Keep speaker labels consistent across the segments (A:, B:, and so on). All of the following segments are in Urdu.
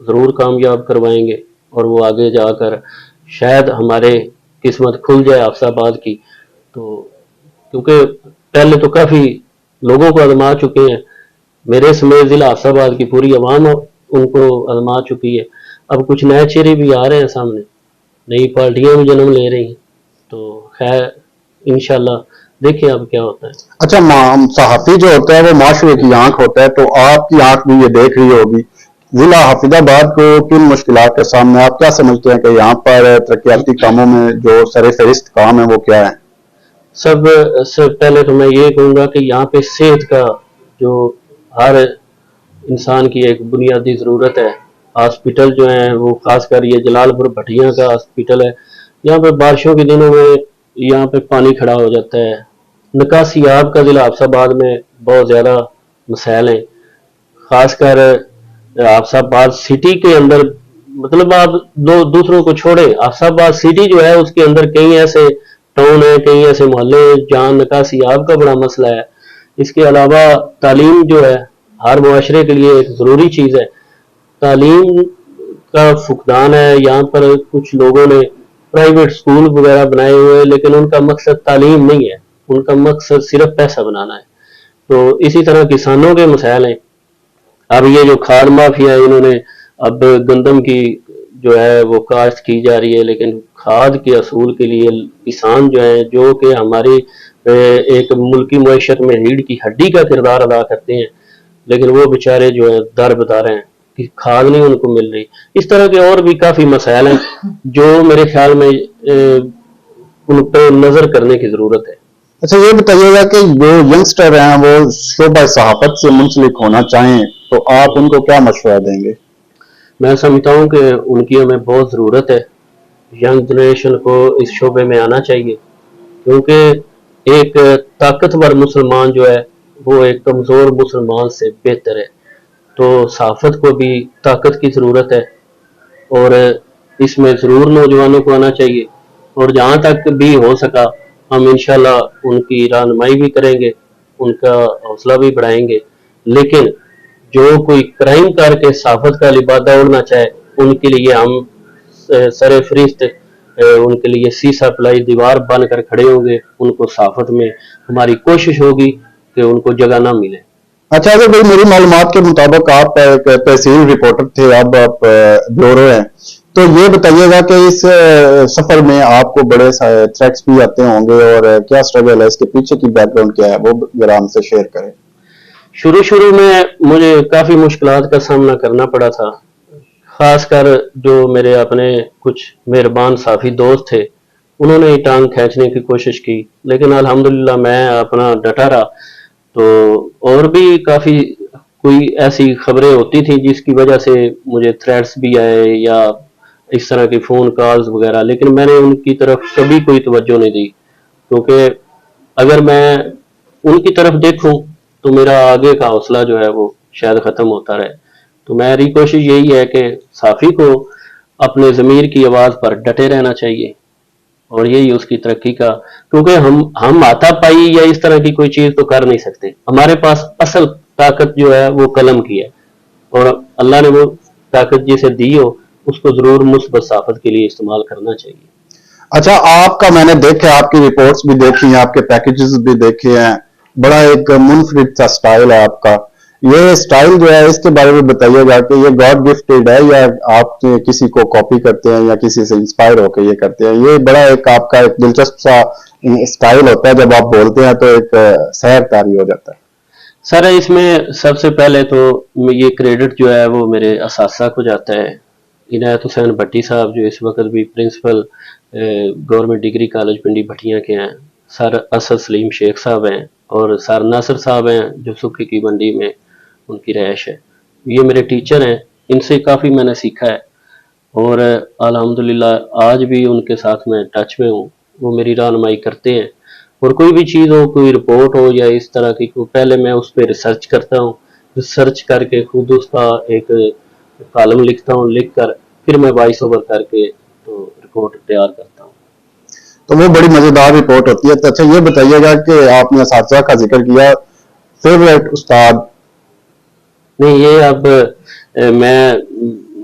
A: ضرور کامیاب کروائیں گے، اور وہ آگے جا کر شاید ہمارے قسمت کھل جائے حافظ آباد کی. تو کیونکہ پہلے تو کافی لوگوں کو آزما چکے ہیں، میرے سمیت ضلع حافظ آباد کی پوری عوام ان کو آزما چکی ہے. اب کچھ نئے چہرے بھی آ رہے ہیں سامنے، نئی پارٹیاں بھی جنم لے رہی ہیں. تو خیر انشاءاللہ دیکھیں اب کیا ہوتا ہے.
B: اچھا، صحافی جو ہوتا ہے وہ معاشرے کی آنکھ ہوتا ہے، تو آپ کی آنکھ بھی یہ دیکھ رہی ہوگی ضلع حافظ آباد کو کن مشکلات کے سامنے. آپ کیا سمجھتے ہیں کہ یہاں پر ترقیاتی کاموں میں جو سر فہرست کام ہے وہ کیا ہے؟
A: سب سے پہلے تو میں یہ کہوں گا کہ یہاں پہ صحت کا جو ہر انسان کی ایک بنیادی ضرورت ہے. ہاسپٹل جو ہیں وہ خاص کر یہ جلال پور بھٹیاں کا ہاسپٹل ہے، یہاں پہ بارشوں کے دنوں میں یہاں پہ پانی کھڑا ہو جاتا ہے. نکاسی آب کا ضلع حافظ آباد میں بہت زیادہ مسائل ہیں، خاص کر حافظ آباد سٹی کے اندر. مطلب آپ دوسروں کو چھوڑے، حافظ آباد سٹی جو ہے اس کے اندر کئی ایسے ٹاؤن ہیں، کئی ایسے محلے ہیں جہاں نکاسی آب کا بڑا مسئلہ ہے. اس کے علاوہ تعلیم جو ہے ہر معاشرے کے لیے ایک ضروری چیز ہے، تعلیم کا فقدان ہے. یہاں پر کچھ لوگوں نے پرائیویٹ سکول وغیرہ بنائے ہوئے ہیں، لیکن ان کا مقصد تعلیم نہیں ہے، ان کا مقصد صرف پیسہ بنانا ہے. تو اسی طرح کسانوں کے مسائل ہیں. اب یہ جو کھاد مافیا ہے، انہوں نے اب گندم کی جو ہے وہ کاشت کی جا رہی ہے، لیکن کھاد کے اصول کے لیے کسان جو ہیں، جو کہ ہماری ایک ملکی معیشت میں ریڑھ کی ہڈی کا کردار ادا کرتے ہیں، لیکن وہ بیچارے جو ہیں در بدر ہیں کہ کھاد نہیں ان کو مل رہی. اس طرح کے اور بھی کافی مسائل ہیں جو میرے خیال میں ان پہ نظر کرنے کی ضرورت ہے.
B: اچھا، یہ بتائیے گا کہ جو ینگسٹر ہیں وہ شعبہ صحافت سے منسلک ہونا چاہیں تو آپ ان کو کیا مشورہ دیں گے؟
A: میں سمجھتا ہوں کہ ان کی ہمیں بہت ضرورت ہے، ینگ جنریشن کو اس شعبے میں آنا چاہیے، کیونکہ ایک طاقتور مسلمان جو ہے وہ ایک کمزور مسلمان سے بہتر ہے. تو صحافت کو بھی طاقت کی ضرورت ہے، اور اس میں ضرور نوجوانوں کو آنا چاہیے، اور جہاں تک بھی ہو سکا ہم انشاءاللہ ان کی رہنمائی بھی کریں گے، ان کا حوصلہ بھی بڑھائیں گے. لیکن جو کوئی کرائم کر کے صحافت کا لبادہ اڑنا چاہے ان کے لیے ہم سر فہرست ان کے لیے سیسا پلائی دیوار بن کر کھڑے ہوں گے. ان کو صحافت میں ہماری کوشش ہوگی کہ ان کو جگہ نہ ملے.
B: اچھا، اگر بھائی میری معلومات کے مطابق آپ ایک تحصیل رپورٹر تھے، اب آپ بیورو ہیں، تو یہ بتائیے گا کہ اس سفر میں آپ کو بڑے تھریٹس بھی آتے ہوں گے، اور کیا سٹرگل ہے، اس کے پیچھے کی بیک گراؤنڈ کیا ہے، وہ ذرا ہم سے شیئر کریں.
A: شروع میں مجھے کافی مشکلات کا سامنا کرنا پڑا تھا، خاص کر جو میرے اپنے کچھ مہربان صحافی دوست تھے انہوں نے ٹانگ کھینچنے کی کوشش کی، لیکن الحمدللہ میں اپنا ڈٹا رہا. تو اور بھی کافی کوئی ایسی خبریں ہوتی تھیں جس کی وجہ سے مجھے تھریٹس بھی آئے یا اس طرح کی فون کالز وغیرہ، لیکن میں نے ان کی طرف کبھی کوئی توجہ نہیں دی، کیونکہ اگر میں ان کی طرف دیکھوں تو میرا آگے کا حوصلہ جو ہے وہ شاید ختم ہوتا رہے. تو میری کوشش یہی ہے کہ صحافی کو اپنے ضمیر کی آواز پر ڈٹے رہنا چاہیے، اور یہی اس کی ترقی کا، کیونکہ ہم ہاتھا پائی یا اس طرح کی کوئی چیز تو کر نہیں سکتے. ہمارے پاس اصل طاقت جو ہے وہ قلم کی ہے، اور اللہ نے وہ طاقت جسے دی ہو اس کو ضرور مثبت صحافت کے لیے استعمال کرنا چاہیے.
B: اچھا، آپ کا میں نے دیکھا، آپ کی رپورٹس بھی دیکھی ہیں، آپ کے پیکیجز بھی دیکھے ہیں، بڑا ایک منفرد سا سٹائل ہے آپ کا. یہ سٹائل جو ہے اس کے بارے میں بتائیے گا کہ یہ گاڈ گفٹڈ ہے یا آپ کسی کو کاپی کرتے ہیں یا کسی سے انسپائر ہو کے یہ کرتے ہیں؟ یہ بڑا ایک آپ کا ایک دلچسپ سا سٹائل ہوتا ہے، جب آپ بولتے ہیں تو ایک سیر طاری ہو جاتا ہے.
A: سر اس میں سب سے پہلے تو یہ کریڈٹ جو ہے وہ میرے اساتذہ کو جاتا ہے. عنایت حسین بھٹی صاحب جو اس وقت بھی principal government degree college Pindi Bhattian کے ہیں، سر اسد سلیم شیخ صاحب ہیں، اور سر ناصر صاحب ہیں جو سکھی کی منڈی میں ان کی رہائش ہے. یہ میرے ٹیچر ہیں، ان سے کافی میں نے سیکھا ہے، اور الحمدللہ آج بھی ان کے ساتھ میں ٹچ میں ہوں. وہ میری رہنمائی کرتے ہیں، اور کوئی بھی چیز ہو، کوئی رپورٹ ہو یا اس طرح کی، پہلے میں اس پہ ریسرچ کرتا ہوں، ریسرچ کر کے خود اس کا ایک کالم لکھتا ہوں، لکھ کر پھر میں وائس اوور کر کے تو رپورٹ تیار کرتا ہوں.
B: تو وہ بڑی مزیدار رپورٹ ہوتی ہے. تو اچھا یہ بتائیے گا کہ آپ نے اساتذہ کا ذکر کیا، فیوریٹ استاد؟
A: نہیں، یہ اب میں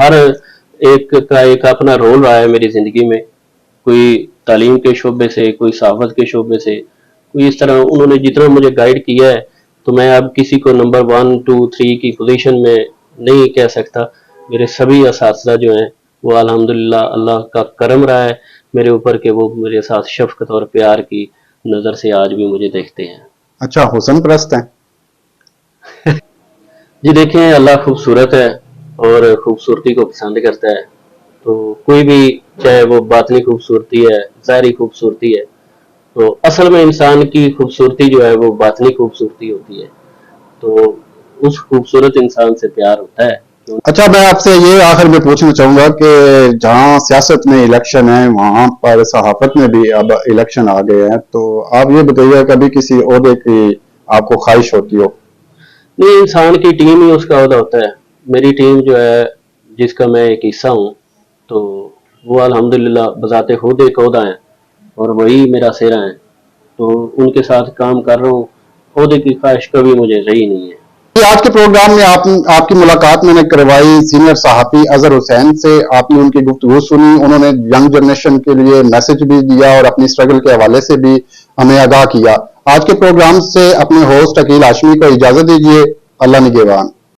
A: ہر ایک کا ایک اپنا رول رہا ہے میری زندگی میں. کوئی تعلیم کے شعبے سے، کوئی صحافت کے شعبے سے، کوئی اس طرح انہوں نے جتنا مجھے گائیڈ کیا ہے، تو میں اب کسی کو نمبر 1 2 3 کی پوزیشن میں نہیں کہہ سکتا. میرے سبھی اساتذہ جو ہیں وہ الحمدللہ اللہ کا کرم رہا ہے میرے اوپر کہ وہ میرے ساتھ شفقت اور پیار کی نظر سے آج بھی مجھے دیکھتے ہیں.
B: اچھا، حسن پرست ہیں؟
A: جی دیکھیں، اللہ خوبصورت ہے اور خوبصورتی کو پسند کرتا ہے. تو کوئی بھی، چاہے وہ باطنی خوبصورتی ہے، ظاہری خوبصورتی ہے، تو اصل میں انسان کی خوبصورتی جو ہے وہ باطنی خوبصورتی ہوتی ہے. تو اس خوبصورت انسان سے پیار ہوتا ہے.
B: اچھا، میں آپ سے یہ آخر میں پوچھنا چاہوں گا کہ جہاں سیاست میں الیکشن ہے وہاں پر صحافت میں بھی اب الیکشن آ گئے ہیں، تو آپ یہ بتائیے کبھی کسی عہدے کی آپ کو خواہش ہوتی ہو؟
A: نہیں، انسان کی ٹیم ہی اس کا عہدہ ہوتا ہے. میری ٹیم جو ہے جس کا میں ایک حصہ ہوں، تو وہ الحمدللہ بذات خود ایک عہدہ ہیں اور وہی میرا سہرا ہے. تو ان کے ساتھ کام کر رہا ہوں. عہدے کی خواہش کبھی مجھے رہی نہیں ہے.
B: آج کے پروگرام میں آپ کی ملاقات میں نے کروائی سینئر صحافی اظہر حسین سے. آپ نے ان کی گفتگو سنی، انہوں نے ینگ جنریشن کے لیے میسج بھی دیا اور اپنی سٹرگل کے حوالے سے بھی ہمیں آگاہ کیا. آج کے پروگرام سے اپنے ہوسٹ عقیل ہاشمی کو اجازت دیجیے. اللہ نگہبان.